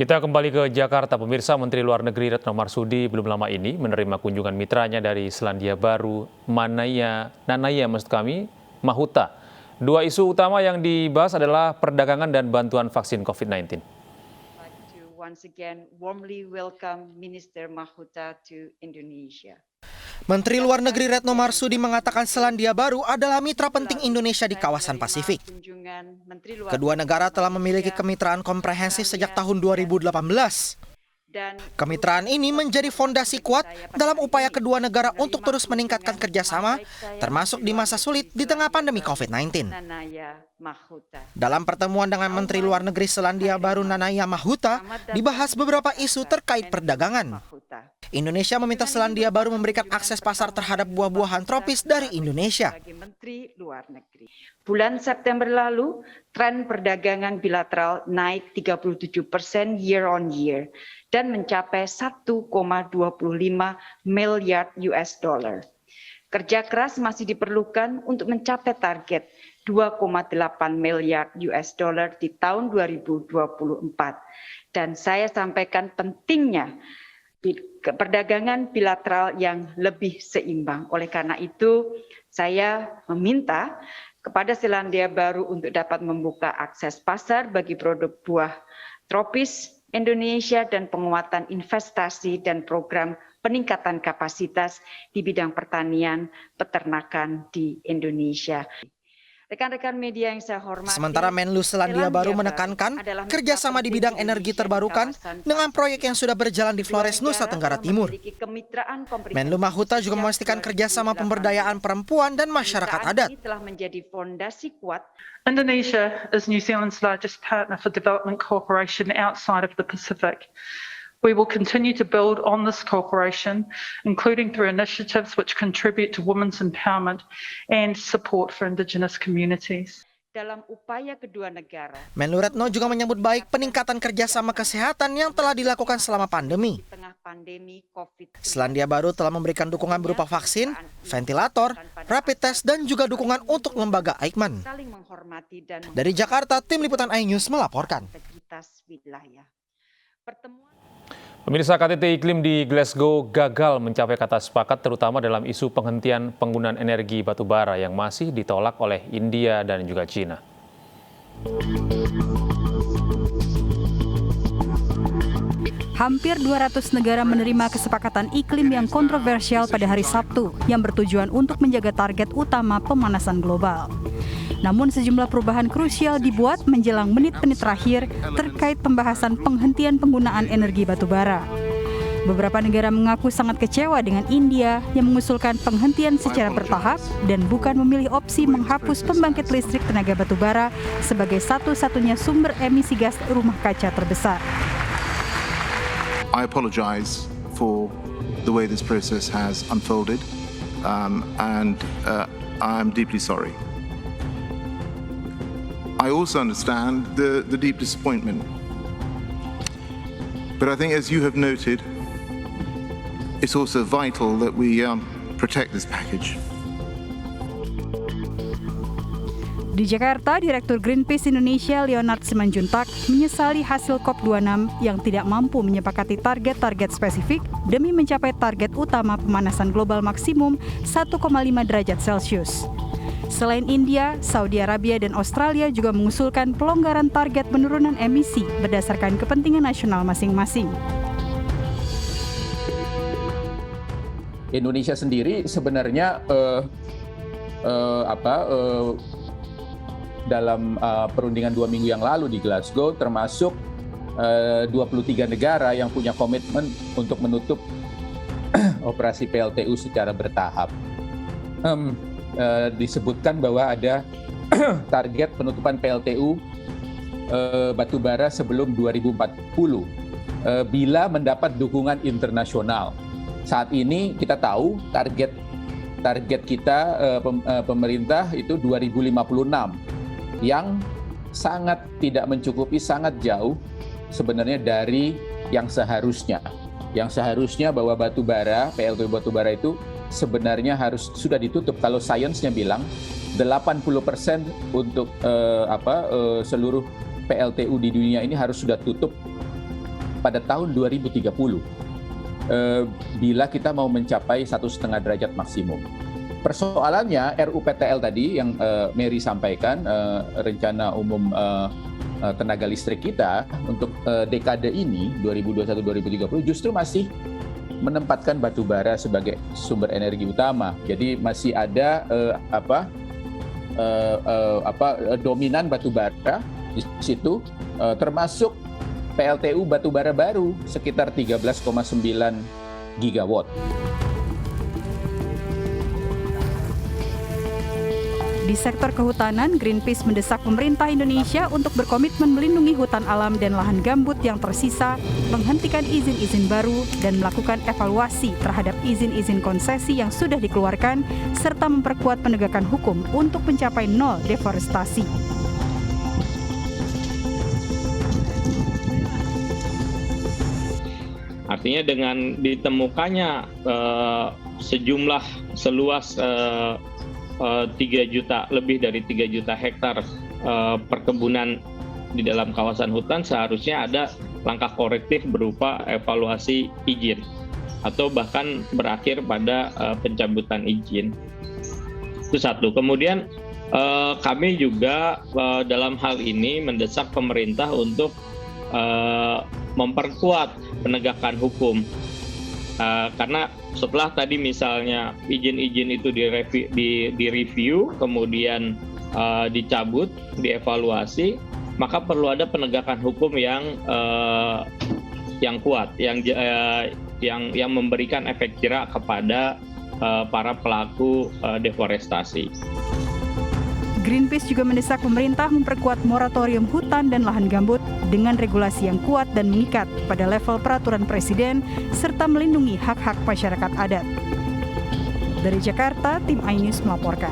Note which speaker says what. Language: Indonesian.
Speaker 1: Kita kembali ke Jakarta. Pemirsa, Menteri Luar Negeri Retno Marsudi belum lama ini menerima kunjungan mitranya dari Selandia Baru, Nanaya Mahuta. Dua isu utama yang dibahas adalah perdagangan dan bantuan vaksin COVID-19.
Speaker 2: Once again, warmly welcome Minister Mahuta to Indonesia.
Speaker 3: Menteri Luar Negeri Retno Marsudi mengatakan Selandia Baru adalah mitra penting Indonesia di kawasan Pasifik. Kedua negara telah memiliki kemitraan komprehensif sejak tahun 2018. Kemitraan ini menjadi fondasi kuat dalam upaya kedua negara untuk terus meningkatkan kerjasama, termasuk di masa sulit di tengah pandemi COVID-19. Dalam pertemuan dengan Menteri Luar Negeri Selandia Baru Nanaya Mahuta, dibahas beberapa isu terkait perdagangan. Indonesia meminta Selandia Baru memberikan akses pasar terhadap buah-buahan tropis dari Indonesia.
Speaker 2: Bulan September lalu, tren perdagangan bilateral naik 37% year on year dan mencapai 1,25 miliar US dollar. Kerja keras masih diperlukan untuk mencapai target 2,8 miliar US dollar di tahun 2024. Dan saya sampaikan pentingnya perdagangan bilateral yang lebih seimbang. Oleh karena itu, saya meminta kepada Selandia Baru untuk dapat membuka akses pasar bagi produk buah tropis Indonesia dan penguatan investasi dan program peningkatan kapasitas di bidang pertanian, peternakan di Indonesia. Rekan-rekan media yang saya hormati.
Speaker 3: Sementara Menlu Selandia Baru menekankan kerjasama di bidang energi terbarukan dengan proyek yang sudah berjalan di Flores, Nusa Tenggara Timur. Menlu Mahuta juga memastikan kerjasama pemberdayaan perempuan dan masyarakat adat.
Speaker 2: Telah menjadi fondasi kuat.
Speaker 4: Indonesia is New Zealand's largest partner for development cooperation outside of the Pacific. We will continue to build on this cooperation, including through initiatives which contribute to women's empowerment and support for Indigenous communities.
Speaker 2: Dalam upaya kedua negara,
Speaker 3: Menlu Retno juga menyambut baik peningkatan kerjasama kesehatan yang telah dilakukan selama pandemi. Selandia Baru telah memberikan dukungan berupa vaksin, ventilator, rapid test, dan juga dukungan untuk lembaga Aikman. Dari Jakarta, Tim Liputan iNews melaporkan.
Speaker 1: Pemirsa, KTT Iklim di Glasgow gagal mencapai kata sepakat terutama dalam isu penghentian penggunaan energi batu bara yang masih ditolak oleh India dan juga China.
Speaker 5: Hampir 200 negara menerima kesepakatan iklim yang kontroversial pada hari Sabtu yang bertujuan untuk menjaga target utama pemanasan global. Namun sejumlah perubahan krusial dibuat menjelang menit-menit terakhir terkait pembahasan penghentian penggunaan energi batu bara. Beberapa negara mengaku sangat kecewa dengan India yang mengusulkan penghentian secara bertahap dan bukan memilih opsi menghapus pembangkit listrik tenaga batu bara sebagai satu-satunya sumber emisi gas rumah kaca terbesar.
Speaker 6: I apologize for the way this process has unfolded, and I'm deeply sorry. I also understand the deep disappointment. But I think, as you have noted, it's also vital that we protect this package.
Speaker 5: Di Jakarta, Direktur Greenpeace Indonesia Leonard Simanjuntak menyesali hasil COP26 yang tidak mampu menyepakati target-target spesifik demi mencapai target utama pemanasan global maksimum 1,5 derajat Celcius. Selain India, Saudi Arabia dan Australia juga mengusulkan pelonggaran target penurunan emisi berdasarkan kepentingan nasional masing-masing.
Speaker 7: Indonesia sendiri sebenarnya dalam perundingan 2 minggu yang lalu di Glasgow termasuk 23 negara yang punya komitmen untuk menutup operasi PLTU secara bertahap. Disebutkan bahwa ada target penutupan PLTU batubara sebelum 2040 bila mendapat dukungan internasional. Saat ini kita tahu target kita pemerintah itu 2056 yang sangat tidak mencukupi, sangat jauh sebenarnya dari yang seharusnya. Yang seharusnya bahwa batubara, PLTU batubara itu sebenarnya harus sudah ditutup. Kalau sainsnya bilang 80% untuk seluruh PLTU di dunia ini harus sudah tutup pada tahun 2030 bila kita mau mencapai 1,5 derajat maksimum. Persoalannya RUPTL tadi yang Mary sampaikan, rencana umum tenaga listrik kita untuk dekade ini 2021-2030 justru masih menempatkan batu bara sebagai sumber energi utama. Jadi masih ada dominan batu bara di situ, termasuk PLTU batu bara baru sekitar 13,9 gigawatt.
Speaker 5: Di sektor kehutanan, Greenpeace mendesak pemerintah Indonesia untuk berkomitmen melindungi hutan alam dan lahan gambut yang tersisa, menghentikan izin-izin baru, dan melakukan evaluasi terhadap izin-izin konsesi yang sudah dikeluarkan, serta memperkuat penegakan hukum untuk mencapai nol deforestasi.
Speaker 8: Artinya dengan ditemukannya sejumlah seluas 3 juta, lebih dari 3 juta hektar perkebunan di dalam kawasan hutan, seharusnya ada langkah korektif berupa evaluasi izin atau bahkan berakhir pada pencabutan izin. Itu satu. Kemudian kami juga dalam hal ini mendesak pemerintah untuk memperkuat penegakan hukum. Karena setelah tadi misalnya izin-izin itu direview, kemudian dicabut, dievaluasi, maka perlu ada penegakan hukum yang kuat, yang memberikan efek jerak kepada para pelaku deforestasi.
Speaker 5: Greenpeace juga mendesak pemerintah memperkuat moratorium hutan dan lahan gambut dengan regulasi yang kuat dan mengikat pada level peraturan presiden serta melindungi hak-hak masyarakat adat. Dari Jakarta, tim iNews melaporkan.